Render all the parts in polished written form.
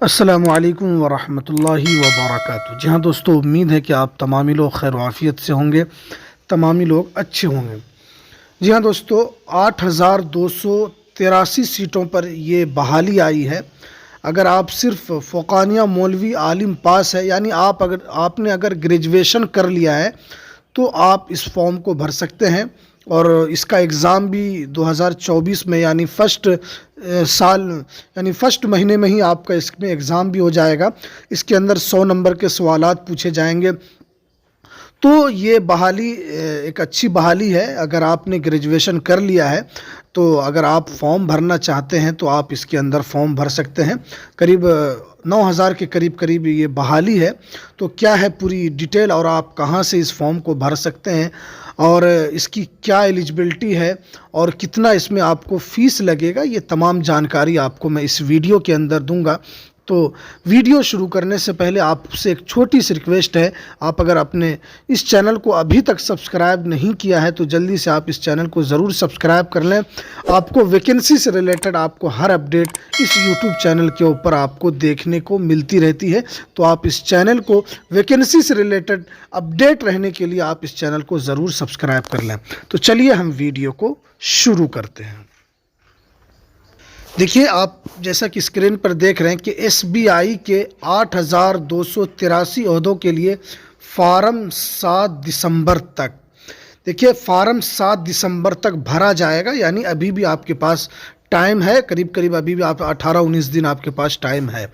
السلام علیکم ورحمۃ اللہ وبرکاتہ۔ جی ہاں دوستو، امید ہے کہ آپ تمامی لوگ خیر و عافیت سے ہوں گے، تمامی لوگ اچھے ہوں گے۔ جی ہاں دوستو، 8283 سیٹوں پر یہ بحالی آئی ہے۔ اگر آپ صرف فوقانیہ مولوی عالم پاس ہے، یعنی آپ نے اگر گریجویشن کر لیا ہے تو آپ اس فارم کو بھر سکتے ہیں، اور اس کا ایگزام بھی 2024 میں یعنی فرسٹ مہینے میں ہی آپ کا اس میں ایگزام بھی ہو جائے گا۔ اس کے اندر 100 نمبر کے سوالات پوچھے جائیں گے۔ تو یہ بحالی ایک اچھی بحالی ہے۔ اگر آپ نے گریجویشن کر لیا ہے تو اگر آپ فارم بھرنا چاہتے ہیں تو آپ اس کے اندر فارم بھر سکتے ہیں۔ قریب 9000 کے قریب یہ بحالی ہے۔ تو کیا ہے پوری ڈیٹیل، اور آپ کہاں سے اس فارم کو بھر سکتے ہیں، اور اس کی کیا ایلیجبلٹی ہے، اور کتنا اس میں آپ کو فیس لگے گا، یہ تمام جانکاری آپ کو میں اس ویڈیو کے اندر دوں گا۔ تو ویڈیو شروع کرنے سے پہلے آپ سے ایک چھوٹی سی ریکویسٹ ہے، آپ اگر اپنے اس چینل کو ابھی تک سبسکرائب نہیں کیا ہے تو جلدی سے آپ اس چینل کو ضرور سبسکرائب کر لیں۔ آپ کو ویکنسی سے ریلیٹڈ آپ کو ہر اپڈیٹ اس یوٹیوب چینل کے اوپر آپ کو دیکھنے کو ملتی رہتی ہے۔ تو آپ اس چینل کو ویکنسی سے ریلیٹڈ اپڈیٹ رہنے کے لیے آپ اس چینل کو ضرور سبسکرائب کر لیں۔ تو چلیے ہم ویڈیو کو شروع کرتے ہیں۔ دیکھیے، آپ جیسا کہ اسکرین پر دیکھ رہے ہیں کہ ایس بی آئی کے 8283 عہدوں کے لیے فارم 7 دسمبر تک، دیکھیے فارم 7 دسمبر تک بھرا جائے گا، یعنی ابھی بھی آپ کے پاس ٹائم ہے، قریب ابھی بھی آپ 18-19 دن آپ کے پاس ٹائم ہے۔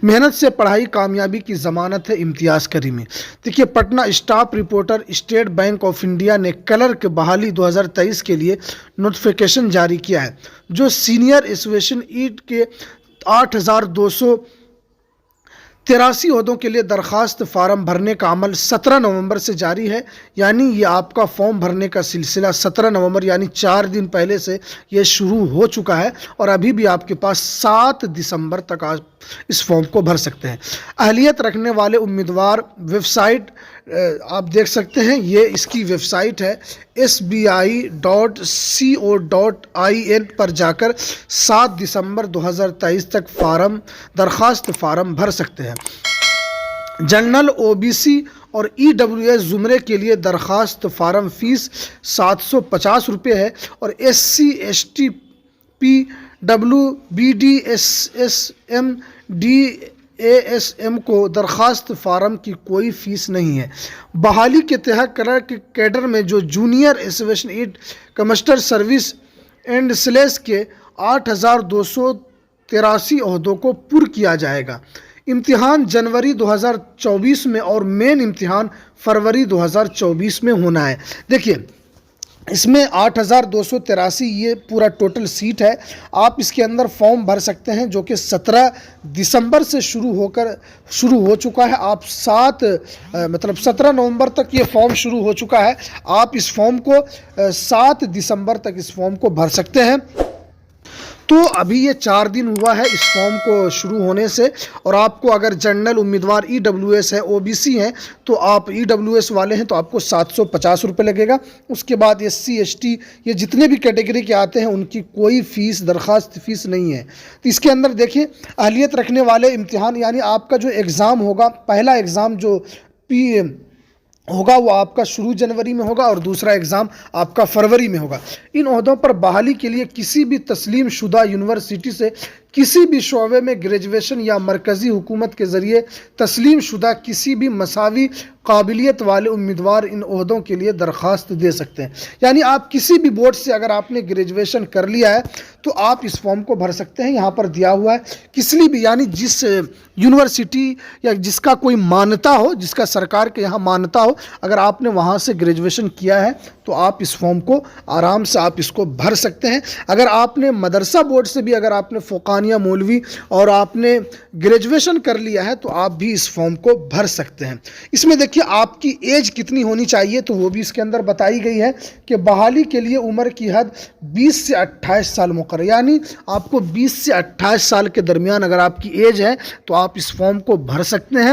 محنت سے پڑھائی کامیابی کی ضمانت ہے، امتیاز کریمی۔ دیکھیے، Patna staff reporter state bank of India نے کلرک بحالی 2023 کے لیے نوٹیفیکیشن جاری کیا ہے، جو سینئر ایسوسیشن ایٹ کے 8283 عہدوں کے لیے درخواست فارم بھرنے کا عمل 17 نومبر سے جاری ہے۔ یعنی یہ آپ کا فارم بھرنے کا سلسلہ 17 نومبر یعنی 4 دن پہلے سے یہ شروع ہو چکا ہے، اور ابھی بھی آپ کے پاس 7 دسمبر تک آپ اس فارم کو بھر سکتے ہیں۔ اہلیت رکھنے والے امیدوار ویب سائٹ آپ دیکھ سکتے ہیں، یہ اس کی ویب سائٹ ہے sbi.co.in پر جا کر 7 دسمبر 2023 تک درخواست فارم بھر سکتے ہیں۔ جنرل او بی سی اور ای ڈبلیو ایس زمرے کے لیے درخواست فارم فیس 750 روپے ہے، اور S C S T P W B D S S M D A S M کو درخواست فارم کی کوئی فیس نہیں ہے۔ بحالی کے تحت کلرک کیڈر میں جو junior associate at customer service and sales کے 8283 عہدوں کو پر کیا جائے گا۔ امتحان جنوری 2024 میں اور مین امتحان فروری 2024 میں ہونا ہے۔ دیکھیے، اس میں 8283 یہ پورا ٹوٹل سیٹ ہے۔ آپ اس کے اندر فارم بھر سکتے ہیں، جو کہ 17 دسمبر سے شروع ہو چکا ہے۔ آپ 17 نومبر تک یہ فارم شروع ہو چکا ہے۔ آپ اس فارم کو 7 دسمبر تک اس فارم کو بھر سکتے ہیں۔ تو ابھی یہ 4 دن ہوا ہے اس فارم کو شروع ہونے سے، اور آپ کو اگر جنرل امیدوار ای ڈبلیو ایس ہے، او بی سی ہیں، تو آپ ای ڈبلیو ایس والے ہیں تو آپ کو 750 روپے لگے گا۔ اس کے بعد ایس سی ایس ٹی یہ جتنے بھی کیٹیگری کے آتے ہیں ان کی کوئی درخواست فیس نہیں ہے۔ تو اس کے اندر دیکھیں، اہلیت رکھنے والے امتحان یعنی آپ کا جو ایگزام ہوگا، پہلا ایگزام جو ہوگا وہ آپ کا شروع جنوری میں ہوگا، اور دوسرا ایگزام آپ کا فروری میں ہوگا۔ ان عہدوں پر بحالی کے لیے کسی بھی تسلیم شدہ یونیورسٹی سے کسی بھی شعبے میں گریجویشن یا مرکزی حکومت کے ذریعے تسلیم شدہ کسی بھی مساوی قابلیت والے امیدوار ان عہدوں کے لیے درخواست دے سکتے ہیں۔ یعنی آپ کسی بھی بورڈ سے اگر آپ نے گریجویشن کر لیا ہے تو آپ اس فارم کو بھر سکتے ہیں۔ یہاں پر دیا ہوا ہے کسی بھی یعنی جس یونیورسٹی یا جس کا کوئی مانتا ہو، جس کا سرکار کے یہاں مانتا ہو، اگر آپ نے وہاں سے گریجویشن کیا ہے تو آپ اس فارم کو آرام سے آپ اس کو بھر سکتے ہیں۔ اگر آپ نے مدرسہ بورڈ سے بھی اگر آپ نے فوقانیہ مولوی اور آپ نے گریجویشن کر لیا ہے تو آپ بھی اس فارم کو بھر سکتے ہیں۔ اس میں دیکھیے آپ کی ایج کتنی ہونی چاہیے، تو وہ بھی اس کے اندر بتائی گئی ہے کہ بحالی کے لیے عمر کی حد 20 سے 28 سال مقرر، یعنی آپ کو 20 سے 28 سال کے درمیان اگر آپ کی ایج ہے تو آپ اس فارم کو بھر سکتے ہیں۔